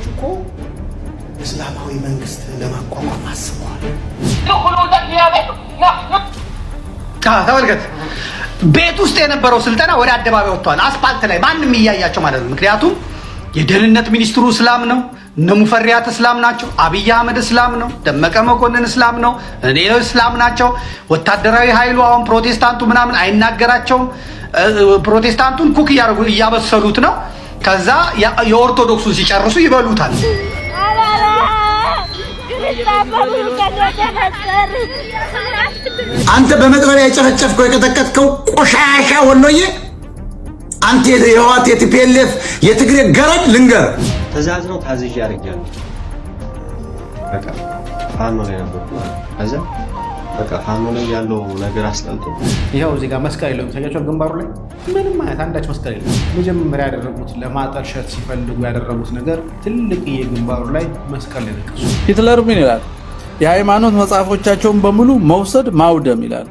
እኮ እስላማዊ መንግስት ለማቋቋም አስበዋል። ተመልከት፣ ቤት ውስጥ የነበረው ስልጠና ወደ አደባባይ ወጥቷል። አስፓልት ላይ ማንም እያያቸው ማለት ነው። ምክንያቱም የደህንነት ሚኒስትሩ እስላም ነው፣ እነ ሙፈሪያት እስላም ናቸው፣ አብይ አህመድ እስላም ነው፣ ደመቀ መኮንን እስላም ነው፣ እኔ እስላም ናቸው። ወታደራዊ ኃይሉ አሁን ፕሮቴስታንቱ ምናምን አይናገራቸውም። ፕሮቴስታንቱን ኩክ እያበሰሉት ነው። ከዛ የኦርቶዶክሱን ሲጨርሱ ይበሉታል። አንተ በመጥረቢያ የጨፈጨፍከው የቀጠቀጥከው ቆሻሻ ወሎዬ፣ አንተ የህዋት የቲፒኤልኤፍ የትግሬ ገረድ ልንገር፣ ትእዛዝ ነው ታዝዤ አድርጌያለሁ። በቃ ፋኖ ላይ ነበርኩ ከዛ በቃ ፋኖ ላይ ያለው ነገር አስጠልቶ ይሄው እዚህ ጋር መስቀል የለውም ታያችኋል። ግንባሩ ላይ ምንም አይነት አንዳች መስቀል የለም። መጀመሪያ ያደረጉት ለማጠልሸት ሲፈልጉ ያደረጉት ነገር ትልቅ የግንባሩ ላይ መስቀል ላይ ነቀሱ። ሂትለር ምን ይላል? የሃይማኖት መጽሐፎቻቸውን በሙሉ መውሰድ ማውደም ይላል።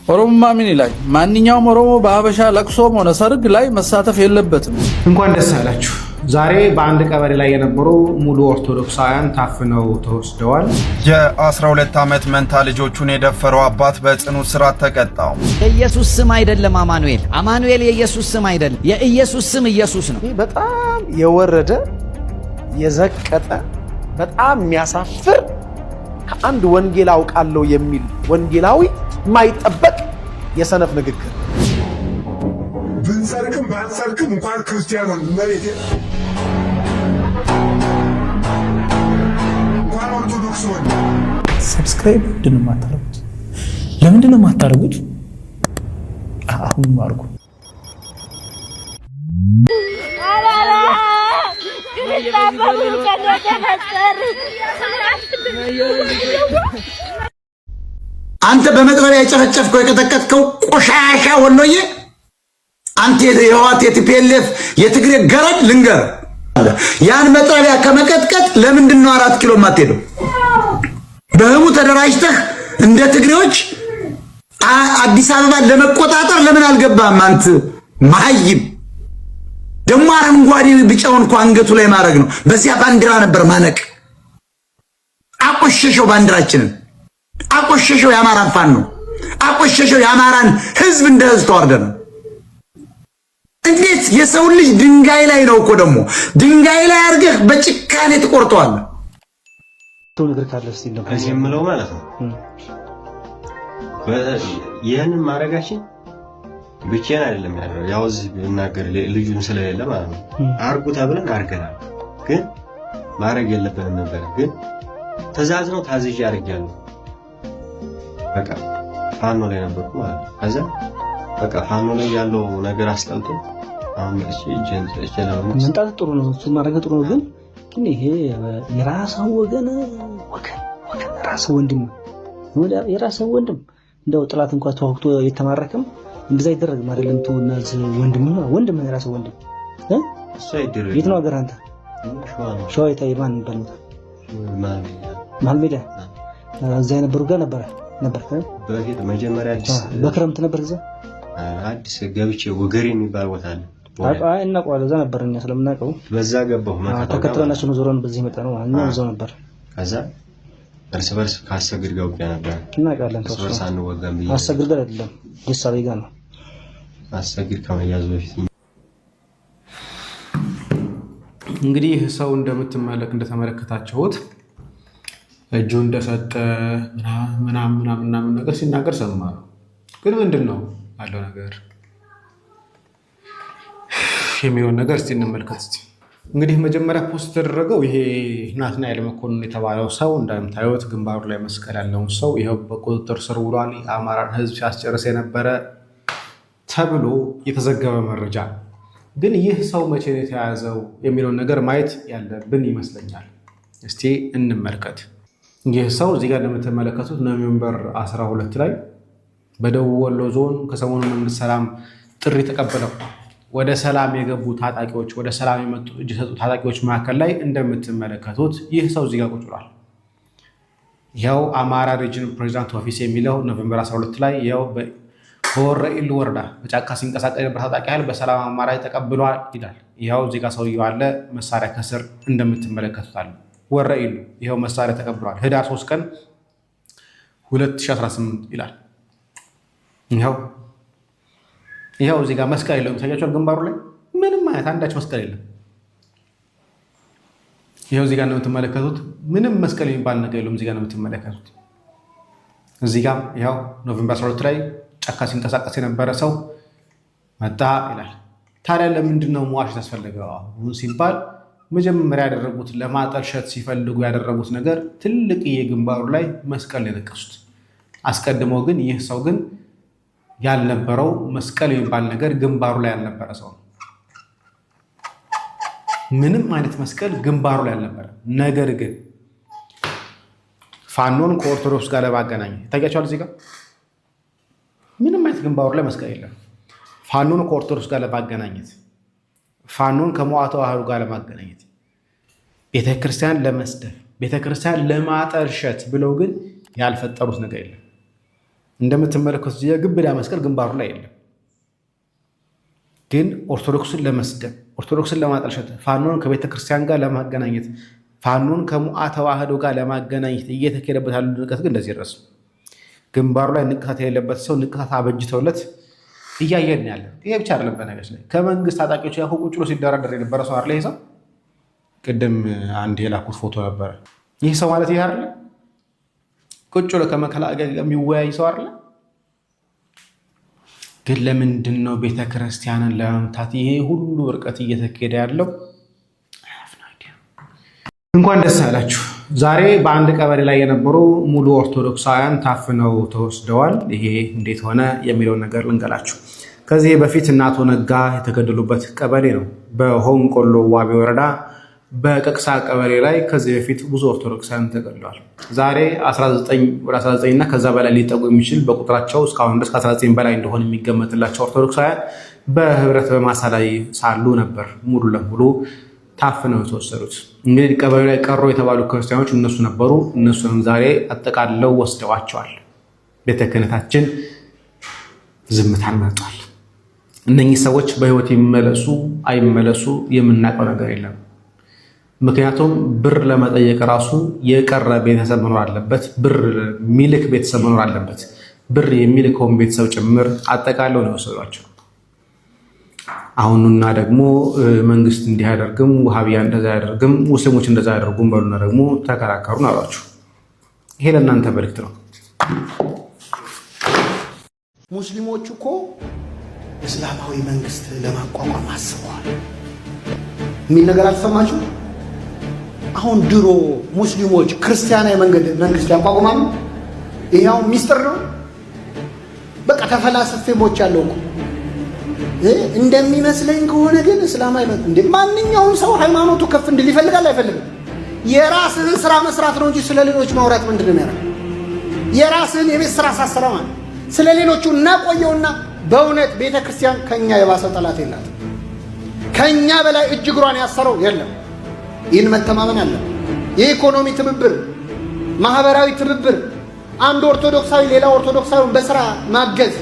ኦሮሞማ ምን ይላል? ማንኛውም ኦሮሞ በሀበሻ ለቅሶም ሆነ ሰርግ ላይ መሳተፍ የለበትም። እንኳን ደስ አላችሁ። ዛሬ በአንድ ቀበሌ ላይ የነበሩ ሙሉ ኦርቶዶክሳውያን ታፍነው ተወስደዋል። የ12 ዓመት መንታ ልጆቹን የደፈረው አባት በጽኑ እስራት ተቀጣው። የኢየሱስ ስም አይደለም አማኑኤል። አማኑኤል የኢየሱስ ስም አይደለም። የኢየሱስ ስም ኢየሱስ ነው። በጣም የወረደ የዘቀጠ በጣም የሚያሳፍር ከአንድ ወንጌል አውቃለሁ የሚል ወንጌላዊ የማይጠበቅ የሰነፍ ንግግር። ብንሰርቅም ባንሰርቅም እንኳን ክርስቲያኑን መሬት እንኳን ኦርቶዶክስ ሆነ ሰብስክራይብ ምንድን ነው የማታደርጉት? ለምንድን ነው የማታደርጉት? አሁን አድርጉ። አንተ በመጥረቢያ የጨፈጨፍከው የቀጠቀጥከው ቆሻሻ ወሎዬ፣ አንተ የህዋት የቲፒኤልኤፍ የትግሬ ገረድ ልንገር፣ ያን መጥረቢያ ከመቀጥቀጥ ለምንድን ነው 4 ኪሎ የማትሄደው? በህቡ ተደራጅተህ እንደ ትግሬዎች አዲስ አበባን ለመቆጣጠር ለምን አልገባህም? አንተ መሀይም ደግሞ አረንጓዴ ቢጫውን እኮ አንገቱ ላይ ማድረግ ነው። በዚያ ባንዲራ ነበር ማነቅ። አቆሸሸው፣ ባንዲራችንን አቆሸሸው። የአማራን ፋኖ ነው አቆሸሸው። የአማራን ህዝብ እንደ ህዝብ ተዋርደን እንዴት የሰው ልጅ ድንጋይ ላይ ነው እኮ ደግሞ ድንጋይ ላይ አድርገህ በጭካኔ ትቆርጠዋለህ። ነገር ካለ እስቲ ነው ከዚህ የምለው ማለት ነው። ይሄንን ማረጋችን ብቻዬን አይደለም ያለው፣ ያው እዚህ ብናገር ልጁን ስለሌለ ማለት ነው። አርጉ ተብለን አርገናል፣ ግን ማረግ የለብንም ነበር። ግን ትእዛዝ ነው ታዝዤ አድርጌያለሁ። በቃ ፋኖ ላይ ነበርኩ ማለት ነው። ከዛ በቃ ፋኖ ላይ ያለው ነገር አስጠልቶ አሁን እጄ መምጣት ጥሩ ነው፣ እሱ ማድረግ ጥሩ ነው። ግን ይሄ የራስህ ወገን ራስህ ወንድም የራስህ ወንድም እንደው ጥላት እንኳን ተዋግቶ የተማረከም እንደዛ ይደረግ አይደለም። ተውናዝ ወንድም የራስህ ወንድም እሱ አይደረግ። የት ነው ሀገር አንተ? ሸዋ የታይ ማን ይባላል? መሀል ሜዳ እዛ የነበሩ ጋር ነበር በፊት መጀመሪያ አዲስ በክረምት ነበር እዛ አዲስ ገብቼ ወገሬ የሚባል ቦታ አለ። አይ እናውቀዋለን፣ እዛ ነበር እኛ ስለምናውቀው በዛ ገባሁ። ተከትለናቸው ነው ዞረን በዚህ መጣ ነው እኛ እዛው ነበር። ከዛ እርስ በርስ ካሰግድ ጋር ውጊያ ነበር። እናውቃለን። እርስ በርስ አንወጋም ብዬ አሰግድ ጋር አይደለም ደሳሌ ጋር ነው። አሰግድ ከመያዙ በፊት እንግዲህ ሰው እንደተመለከታችሁት እጁ እንደሰጠ ምናምን ነገር ሲናገር ሰማሁ። ግን ምንድን ነው ያለው ነገር የሚሆን ነገር እስቲ እንመልከት። እስቲ እንግዲህ መጀመሪያ ፖስት ተደረገው ይሄ ናትናኤል መኮንን የተባለው ሰው እንደምታዩት ግንባሩ ላይ መስቀል ያለውን ሰው ይሄው በቁጥጥር ስር ውሏል፣ የአማራን ህዝብ ሲያስጨርስ የነበረ ተብሎ የተዘገበ መረጃ። ግን ይህ ሰው መቼ ነው የተያዘው የሚለውን ነገር ማየት ያለብን ይመስለኛል። እስቲ እንመልከት። ይህ ሰው እዚህ ጋር እንደምትመለከቱት ኖቬምበር 12 ላይ በደቡብ ወሎ ዞን ከሰሞኑ መንግስት ሰላም ጥሪ ተቀብለው ወደ ሰላም የገቡ ታጣቂዎች ወደ ሰላም የመጡ እጅ የሰጡ ታጣቂዎች መካከል ላይ እንደምትመለከቱት ይህ ሰው እዚህ ጋር ቁጭ ብሏል። ይኸው አማራ ሪጅን ፕሬዚዳንት ኦፊስ የሚለው ኖቬምበር 12 ላይ ይኸው በወረኢሉ ወረዳ በጫካ ሲንቀሳቀስ የነበረ ታጣቂ ኃይል በሰላም አማራጭ ተቀብሏል ይላል። ይኸው እዚህ ጋር ሰውየው አለ፣ መሳሪያ ከስር እንደምትመለከቱት አለ። ወረኢሉ ይኸው መሳሪያ ተቀብሏል። ህዳር 3 ቀን 2018 ይላል። ይኸው እዚህ ጋር መስቀል የለውም። ታያችኋል፣ ግንባሩ ላይ ምንም አይነት አንዳች መስቀል የለም። ይኸው እዚህ ጋር ነው የምትመለከቱት። ምንም መስቀል የሚባል ነገር የለውም። እዚህ ጋር ነው የምትመለከቱት። እዚህ ጋር ይኸው ኖቬምበር 12 ላይ ጫካ ሲንቀሳቀስ የነበረ ሰው መጣ ይላል። ታዲያ ለምንድን ነው መዋሸት ያስፈለገው ሲባል መጀመሪያ ያደረጉት ለማጠልሸት ሲፈልጉ ያደረጉት ነገር ትልቅ የግንባሩ ላይ መስቀል የነቀሱት። አስቀድሞ ግን ይህ ሰው ግን ያልነበረው መስቀል የሚባል ነገር ግንባሩ ላይ ያልነበረ ሰው ነው። ምንም አይነት መስቀል ግንባሩ ላይ አልነበረ። ነገር ግን ፋኖን ከኦርቶዶክስ ጋር ለማገናኘት ይታያቸዋል። እዚህ ጋር ምንም አይነት ግንባሩ ላይ መስቀል የለም። ፋኖን ከኦርቶዶክስ ጋር ለማገናኘት፣ ፋኖን ከሞዓ ተዋህዶ ጋር ለማገናኘት፣ ቤተክርስቲያን ለመስደብ፣ ቤተክርስቲያን ለማጠልሸት ብለው ግን ያልፈጠሩት ነገር የለም። እንደምትመለከቱት የግብዳ መስቀል ግንባሩ ላይ የለም። ግን ኦርቶዶክስን ለመስደብ፣ ኦርቶዶክስን ለማጠልሸት፣ ፋኖን ከቤተክርስቲያን ጋር ለማገናኘት፣ ፋኖን ከሞዓ ተዋህዶ ጋር ለማገናኘት እየተካሄደበት ያሉ ንቀት ግን እንደዚህ ድረስ ግንባሩ ላይ ንቅሳት የሌለበት ሰው ንቅሳት አበጅተውለት እያየን ያለ። ይሄ ብቻ አይደለም። በነገር ላይ ከመንግስት ታጣቂዎች ጋር ቁጭ ብሎ ሲደራደር የነበረ ሰው አይደለ? ይሄ ሰው ቅድም አንድ የላኩት ፎቶ ነበረ። ይህ ሰው ማለት ይህ አይደለ? ቁጭ ብሎ ከመከላከያ ጋር የሚወያይ ሰው አይደለ? ግን ለምንድን ነው ቤተክርስቲያንን ለመምታት ይሄ ሁሉ ርቀት እየተካሄደ ያለው? እንኳን ደስ አላችሁ። ዛሬ በአንድ ቀበሌ ላይ የነበሩ ሙሉ ኦርቶዶክሳውያን ታፍነው ተወስደዋል። ይሄ እንዴት ሆነ የሚለውን ነገር ልንገላችሁ። ከዚህ በፊት እነ አቶ ነጋ የተገደሉበት ቀበሌ ነው። በሆንቆሎ ዋቢ ወረዳ በቀቅሳ ቀበሌ ላይ ከዚህ በፊት ብዙ ኦርቶዶክሳውያን ተገድለዋል። ዛሬ 19 እና ከዛ በላይ ሊጠጉ የሚችል በቁጥራቸው እስካሁን ድረስ ከ19 በላይ እንደሆነ የሚገመትላቸው ኦርቶዶክሳውያን በህብረት በማሳ ላይ ሳሉ ነበር ሙሉ ለሙሉ ታፍነው የተወሰዱት። እንግዲህ ቀበሌ ላይ ቀሩ የተባሉ ክርስቲያኖች እነሱ ነበሩ። እነሱንም ዛሬ አጠቃልለው ወስደዋቸዋል። ቤተ ክህነታችን ዝምታን መርጧል። እነኚህ ሰዎች በህይወት ይመለሱ አይመለሱ የምናውቀው ነገር የለም። ምክንያቱም ብር ለመጠየቅ ራሱ የቀረ ቤተሰብ መኖር አለበት። ብር የሚልክ ቤተሰብ መኖር አለበት። ብር የሚልከውን ቤተሰብ ጭምር አጠቃለው ነው የወሰዷቸው። አሁኑና ደግሞ መንግስት እንዲህ አያደርግም፣ ውሃቢያ እንደዛ አያደርግም፣ ሙስሊሞች እንደዛ አያደርጉም በሉና ደግሞ ተከራከሩን አሏችሁ። ይሄ ለእናንተ መልእክት ነው። ሙስሊሞቹ እኮ እስላማዊ መንግስት ለማቋቋም አስበዋል የሚል ነገር አልሰማችሁ? አሁን ድሮ ሙስሊሞች ክርስቲያናዊ መንግስት ያቋቁማሉ። ይሄው ሚስጥር ነው። በቃ ተፈላስፌ ሞች ያለው እኮ እንደሚመስለኝ ከሆነ ግን እስላማዊ እንደ ማንኛውም ሰው ሃይማኖቱ ከፍ እንዲል ይፈልጋል አይፈልግም? የራስህን ስራ መስራት ነው እንጂ ስለሌሎች ማውራት ምንድን ነው የሚያደርገው? የራስህን የቤት ስራ ሳሰራ ማለት ስለሌሎቹ እናቆየውና በእውነት ቤተክርስቲያን ከኛ የባሰ ጠላት የላትም። ከኛ በላይ እጅ እግሯን ያሰረው የለም። ይህን መተማመን አለ። የኢኮኖሚ ትብብር፣ ማህበራዊ ትብብር፣ አንድ ኦርቶዶክሳዊ ሌላ ኦርቶዶክሳዊን በስራ ማገዝ፣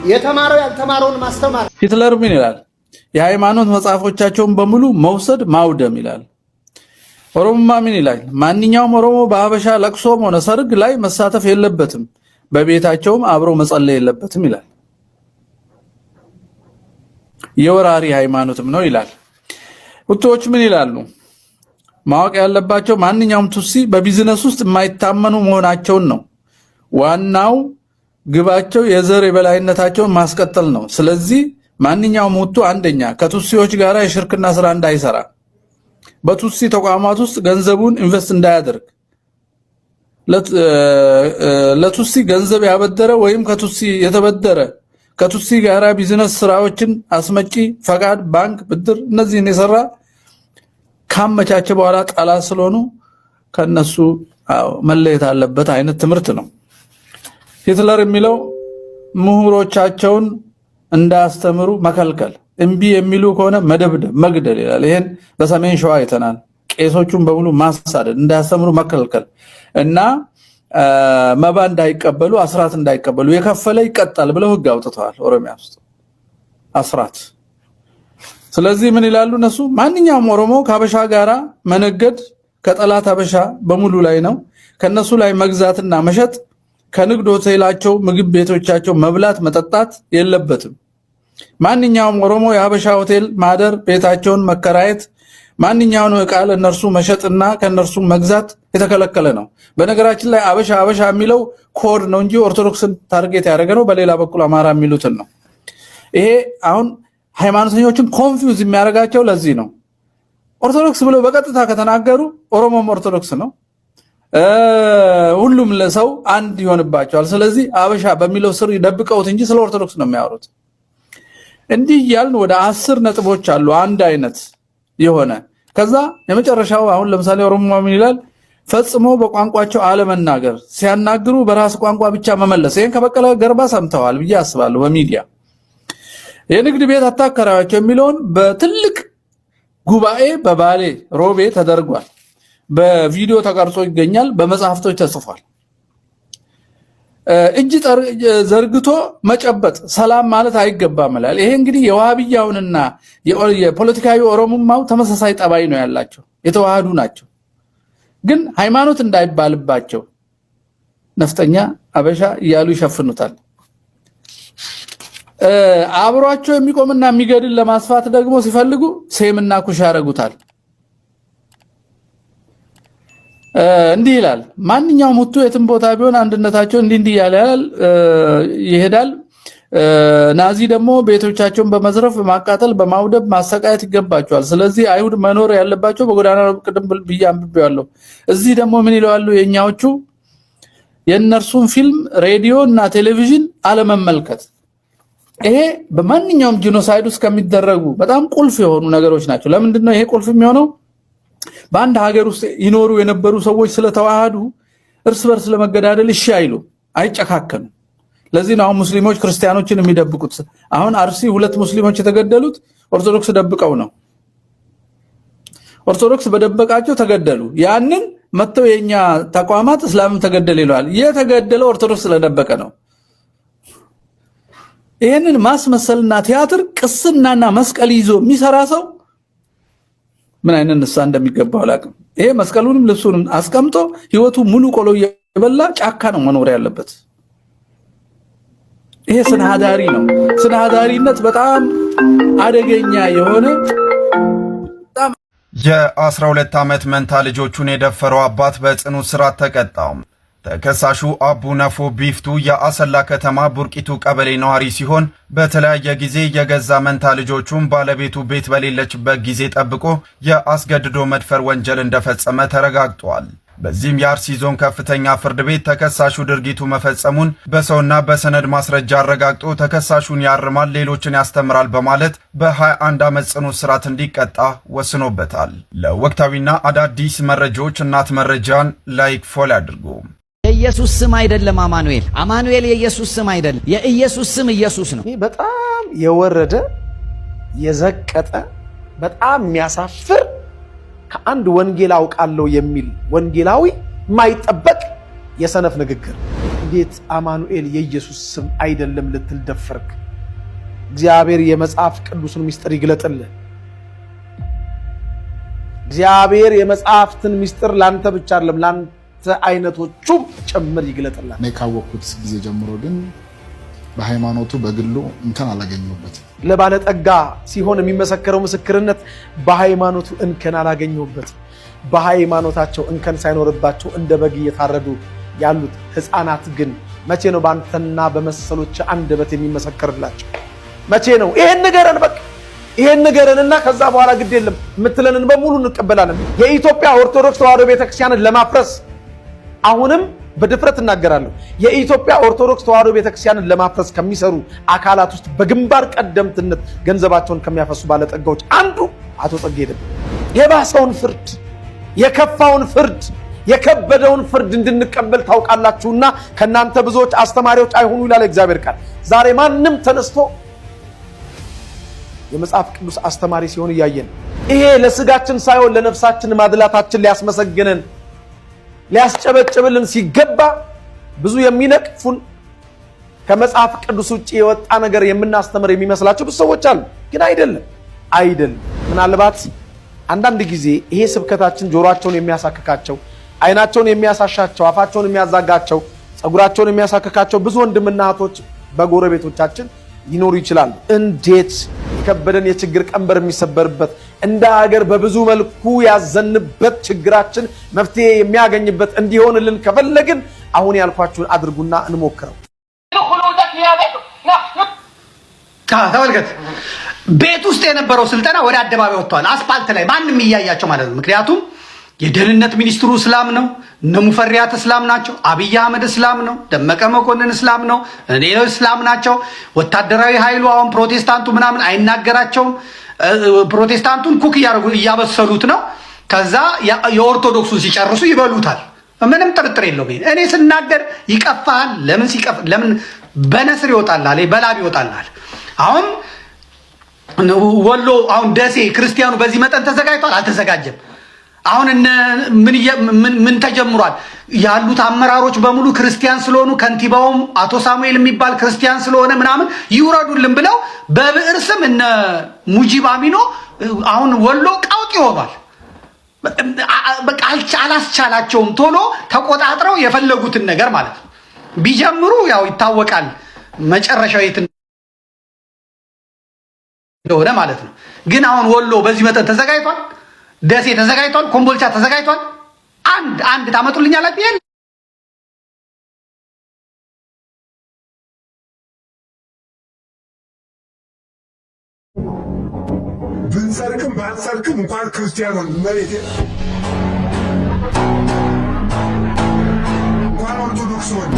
የተማረው ያልተማረውን ማስተማር። ሂትለር ምን ይላል? የሃይማኖት መጽሐፎቻቸውን በሙሉ መውሰድ ማውደም ይላል። ኦሮሞማ ምን ይላል? ማንኛውም ኦሮሞ በሀበሻ ለቅሶም ሆነ ሰርግ ላይ መሳተፍ የለበትም፣ በቤታቸውም አብሮ መጸለይ የለበትም ይላል። የወራሪ ሃይማኖትም ነው ይላል። ሁቶች ምን ይላሉ? ማወቅ ያለባቸው ማንኛውም ቱሲ በቢዝነስ ውስጥ የማይታመኑ መሆናቸውን ነው። ዋናው ግባቸው የዘር የበላይነታቸውን ማስቀጠል ነው። ስለዚህ ማንኛውም ሁቱ አንደኛ ከቱሲዎች ጋር የሽርክና ስራ እንዳይሰራ፣ በቱሲ ተቋማት ውስጥ ገንዘቡን ኢንቨስት እንዳያደርግ፣ ለቱሲ ገንዘብ ያበደረ ወይም ከቱሲ የተበደረ ከቱሲ ጋራ ቢዝነስ ስራዎችን አስመጪ ፈቃድ፣ ባንክ፣ ብድር እነዚህን የሰራ ካመቻቸ በኋላ ጠላት ስለሆኑ ከነሱ መለየት አለበት አይነት ትምህርት ነው። ሂትለር የሚለው ምሁሮቻቸውን እንዳያስተምሩ መከልከል፣ እምቢ የሚሉ ከሆነ መደብደብ፣ መግደል ይላል። ይሄን በሰሜን ሸዋ አይተናል። ቄሶቹን በሙሉ ማሳደድ፣ እንዳያስተምሩ መከልከል እና መባ እንዳይቀበሉ አስራት እንዳይቀበሉ የከፈለ ይቀጣል ብለው ህግ አውጥተዋል ኦሮሚያ ውስጥ አስራት። ስለዚህ ምን ይላሉ እነሱ? ማንኛውም ኦሮሞ ከሀበሻ ጋራ መነገድ ከጠላት ሀበሻ በሙሉ ላይ ነው። ከነሱ ላይ መግዛትና መሸጥ፣ ከንግድ ሆቴላቸው ምግብ ቤቶቻቸው መብላት መጠጣት የለበትም። ማንኛውም ኦሮሞ የሀበሻ ሆቴል ማደር፣ ቤታቸውን መከራየት፣ ማንኛውም ዕቃ ለነርሱ መሸጥና ከነርሱ መግዛት የተከለከለ ነው። በነገራችን ላይ አበሻ የሚለው ኮድ ነው እንጂ ኦርቶዶክስን ታርጌት ያደረገ ነው። በሌላ በኩል አማራ የሚሉትን ነው። ይሄ አሁን ሃይማኖተኞችን ኮንፊውዝ የሚያደርጋቸው ለዚህ ነው። ኦርቶዶክስ ብለው በቀጥታ ከተናገሩ ኦሮሞም ኦርቶዶክስ ነው፣ ሁሉም ለሰው አንድ ይሆንባቸዋል። ስለዚህ አበሻ በሚለው ስር ይደብቀውት እንጂ ስለ ኦርቶዶክስ ነው የሚያወሩት። እንዲህ ያልን ወደ 10 ነጥቦች አሉ አንድ አይነት የሆነ። ከዛ የመጨረሻው አሁን ለምሳሌ ኦሮሞ ምን ይላል? ፈጽሞ በቋንቋቸው አለመናገር፣ ሲያናግሩ በራስ ቋንቋ ብቻ መመለስ። ይሄን ከበቀለ ገርባ ሰምተዋል ብዬ አስባለሁ በሚዲያ። የንግድ ቤት አታከራያቸው የሚለውን በትልቅ ጉባኤ በባሌ ሮቤ ተደርጓል። በቪዲዮ ተቀርጾ ይገኛል፣ በመጽሐፍቶች ተጽፏል። እጅ ዘርግቶ መጨበጥ ሰላም ማለት አይገባም ይላል። ይሄ እንግዲህ የዋሃብያውንና የፖለቲካዊ ኦሮሞማው ተመሳሳይ ጠባይ ነው ያላቸው፣ የተዋሃዱ ናቸው። ግን ሃይማኖት እንዳይባልባቸው ነፍጠኛ አበሻ እያሉ ይሸፍኑታል። አብሯቸው የሚቆምና የሚገድል ለማስፋት ደግሞ ሲፈልጉ ሴምና ኩሽ ያረጉታል። እንዲህ ይላል። ማንኛውም ሁቱ የትም ቦታ ቢሆን አንድነታቸው እንዲህ ይሄዳል። ናዚ ደግሞ ቤቶቻቸውን በመዝረፍ ማቃጠል፣ በማውደብ ማሰቃየት ይገባቸዋል። ስለዚህ አይሁድ መኖር ያለባቸው በጎዳና ነው። ቅድም ብዬ አንብቤዋለሁ። እዚህ ደግሞ ምን ይላሉ የኛዎቹ? የእነርሱን ፊልም፣ ሬዲዮ እና ቴሌቪዥን አለመመልከት። ይሄ በማንኛውም ጂኖሳይድ ውስጥ ከሚደረጉ በጣም ቁልፍ የሆኑ ነገሮች ናቸው። ለምንድን ነው ይሄ ቁልፍ የሚሆነው? በአንድ ሀገር ውስጥ ይኖሩ የነበሩ ሰዎች ስለተዋሃዱ እርስ በርስ ለመገዳደል እሺ አይሉ፣ አይጨካከኑ። ለዚህ ነው አሁን ሙስሊሞች ክርስቲያኖችን የሚደብቁት። አሁን አርሲ 2 ሙስሊሞች የተገደሉት ኦርቶዶክስ ደብቀው ነው። ኦርቶዶክስ በደበቃቸው ተገደሉ። ያንን መተው የኛ ተቋማት እስላምም ተገደለ ይላል። የተገደለው ኦርቶዶክስ ስለደበቀ ነው። ይሄንን ማስመሰልና ቲያትር ቅስናና መስቀል ይዞ የሚሰራ ሰው ምን አይነት ንሳ እንደሚገባው አላውቅም። ይሄ መስቀሉንም ልብሱንም አስቀምጦ ህይወቱ ሙሉ ቆሎ የበላ ጫካ ነው መኖር ያለበት። ይሄ ስናዳሪ ነው። ስናዳሪነት በጣም አደገኛ የሆነ የ12 ዓመት መንታ ልጆቹን የደፈረው አባት በጽኑ እስራት ተቀጣ። ተከሳሹ አቡ ነፎ ቢፍቱ የአሰላ ከተማ ቡርቂቱ ቀበሌ ነዋሪ ሲሆን በተለያየ ጊዜ የገዛ መንታ ልጆቹን ባለቤቱ ቤት በሌለችበት ጊዜ ጠብቆ የአስገድዶ መድፈር ወንጀል እንደፈጸመ ተረጋግጧል። በዚህም የአርሲ ዞን ከፍተኛ ፍርድ ቤት ተከሳሹ ድርጊቱ መፈጸሙን በሰውና በሰነድ ማስረጃ አረጋግጦ ተከሳሹን ያርማል፣ ሌሎችን ያስተምራል በማለት በ21 ዓመት ጽኑ እስራት እንዲቀጣ ወስኖበታል። ለወቅታዊና አዳዲስ መረጃዎች እናት መረጃን ላይክ ፎሎ አድርጉ። የኢየሱስ ስም አይደለም አማኑኤል። አማኑኤል የኢየሱስ ስም አይደለም። የኢየሱስ ስም ኢየሱስ ነው። በጣም የወረደ የዘቀጠ በጣም የሚያሳፍር ከአንድ ወንጌል አውቃለሁ የሚል ወንጌላዊ የማይጠበቅ የሰነፍ ንግግር። እንዴት አማኑኤል የኢየሱስ ስም አይደለም ልትል ደፈርክ? እግዚአብሔር የመጽሐፍ ቅዱስን ምስጢር ይግለጥልህ። እግዚአብሔር የመጽሐፍትን ምስጢር ላንተ ብቻ አይደለም ላንተ አይነቶቹም ጭምር ይግለጥልህ። እኔ ካወቅኩት ጊዜ ጀምሮ ግን በሃይማኖቱ በግሉ እንከን አላገኘሁበትም። ለባለጠጋ ሲሆን የሚመሰከረው ምስክርነት በሃይማኖቱ እንከን አላገኘሁበትም። በሃይማኖታቸው እንከን ሳይኖርባቸው እንደ በግ እየታረዱ ያሉት ህፃናት ግን መቼ ነው በአንተና በመሰሎች አንደበት የሚመሰከርላቸው? መቼ ነው? ይሄን ንገረን፣ በቃ ይሄን ንገረንና ከዛ በኋላ ግድ የለም የምትለንን በሙሉ እንቀበላለን። የኢትዮጵያ ኦርቶዶክስ ተዋሕዶ ቤተክርስቲያንን ለማፍረስ አሁንም በድፍረት እናገራለሁ። የኢትዮጵያ ኦርቶዶክስ ተዋሕዶ ቤተክርስቲያንን ለማፍረስ ከሚሰሩ አካላት ውስጥ በግንባር ቀደምትነት ገንዘባቸውን ከሚያፈሱ ባለጠጋዎች አንዱ አቶ ጸጋዬ ደበበ። የባሰውን ፍርድ፣ የከፋውን ፍርድ፣ የከበደውን ፍርድ እንድንቀበል ታውቃላችሁና ከናንተ ብዙዎች አስተማሪዎች አይሆኑ ይላል እግዚአብሔር ቃል። ዛሬ ማንም ተነስቶ የመጽሐፍ ቅዱስ አስተማሪ ሲሆን እያየን ይሄ ለስጋችን ሳይሆን ለነፍሳችን ማድላታችን ሊያስመሰግነን ሊያስጨበጭብልን ሲገባ ብዙ የሚነቅፉን ከመጽሐፍ ቅዱስ ውጪ የወጣ ነገር የምናስተምር የሚመስላቸው ብዙ ሰዎች አሉ። ግን አይደለም። ምናልባት አንዳንድ ጊዜ ይሄ ስብከታችን ጆሮአቸውን የሚያሳክካቸው፣ አይናቸውን የሚያሳሻቸው፣ አፋቸውን የሚያዛጋቸው፣ ጸጉራቸውን የሚያሳክካቸው ብዙ ወንድምና እህቶች በጎረቤቶቻችን ሊኖሩ ይችላሉ። እንዴት የከበደን የችግር ቀንበር የሚሰበርበት እንደ ሀገር በብዙ መልኩ ያዘንበት ችግራችን መፍትሄ የሚያገኝበት እንዲሆንልን ከፈለግን አሁን ያልኳችሁን አድርጉና እንሞክረው። ተመልከት፣ ቤት ውስጥ የነበረው ስልጠና ወደ አደባባይ ወጥቷል። አስፓልት ላይ ማንም እያያቸው ማለት ነው። ምክንያቱም የደህንነት ሚኒስትሩ እስላም ነው፣ እነ ሙፈሪያት እስላም ናቸው፣ አብይ አህመድ እስላም ነው፣ ደመቀ መኮንን እስላም ነው፣ ሌሎች እስላም ናቸው። ወታደራዊ ኃይሉ አሁን ፕሮቴስታንቱ ምናምን አይናገራቸውም። ፕሮቴስታንቱን ኩክ እያበሰሉት ነው። ከዛ የኦርቶዶክሱን ሲጨርሱ ይበሉታል። ምንም ጥርጥር የለውም። እኔ ስናገር ይቀፋል። ለምን በነስር ይወጣልሃል፣ በላብ ይወጣልሃል። አሁን ወሎ፣ አሁን ደሴ ክርስቲያኑ በዚህ መጠን ተዘጋጅቷል? አልተዘጋጀም። አሁን ምን ተጀምሯል? ያሉት አመራሮች በሙሉ ክርስቲያን ስለሆኑ ከንቲባውም አቶ ሳሙኤል የሚባል ክርስቲያን ስለሆነ ምናምን ይውረዱልን ብለው በብዕር ስም እነ ሙጂብ አሚኖ አሁን ወሎ ቀውጥ ይሆናል። በቃ አላስቻላቸውም። ቶሎ ተቆጣጥረው የፈለጉትን ነገር ማለት ነው ቢጀምሩ ያው ይታወቃል መጨረሻው የት እንደሆነ ማለት ነው። ግን አሁን ወሎ በዚህ መጠን ተዘጋጅቷል፣ ደሴ ተዘጋጅቷል፣ ኮምቦልቻ ተዘጋጅቷል። አንድ ታመጡልኛላችሁ? ይሄን ብንሰርቅም ባንሰርቅም እንኳን ክርስቲያኑን መሬት እንኳን ኦርቶዶክስ ሆነ